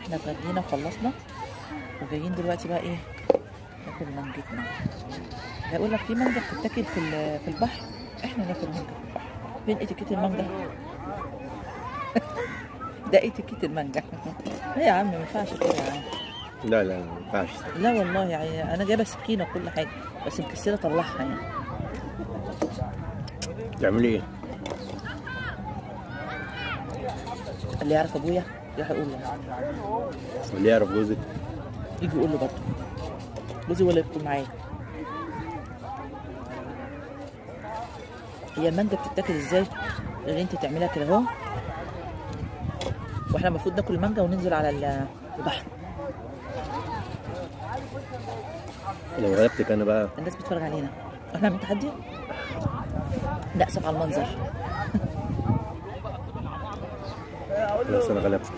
احنا اتغدينا وخلصنا وجايين دلوقتي بقى ايه ناكل مانجتنا. هيقول لك في مانجا بتتاكل في البحر، احنا ناكل مانجا في البحر. فين اتيكيت المانجا؟ ده اتيكيت المانجا. لا يا عم ما ينفعش كده يا عم. لا لا ما ينفعش. لا والله يعني انا جايبه سكينه وكل حاجه بس مكسله اطلعها يعني. تعملي ايه؟ اللي يعرف ابويا يروح يقول له، واللي يعرف جوزك يجي يقول له برضه. جوزي ولا يدخل معايا. هي المانجا بتتاكل ازاي غير انت تعملها كده اهو، واحنا المفروض ناكل المانجا وننزل على البحر. لو غلبتك انا بقى. الناس بتتفرج علينا احنا عاملين تحدي. لا اسف على المنظر. خلاص انا غلبتك.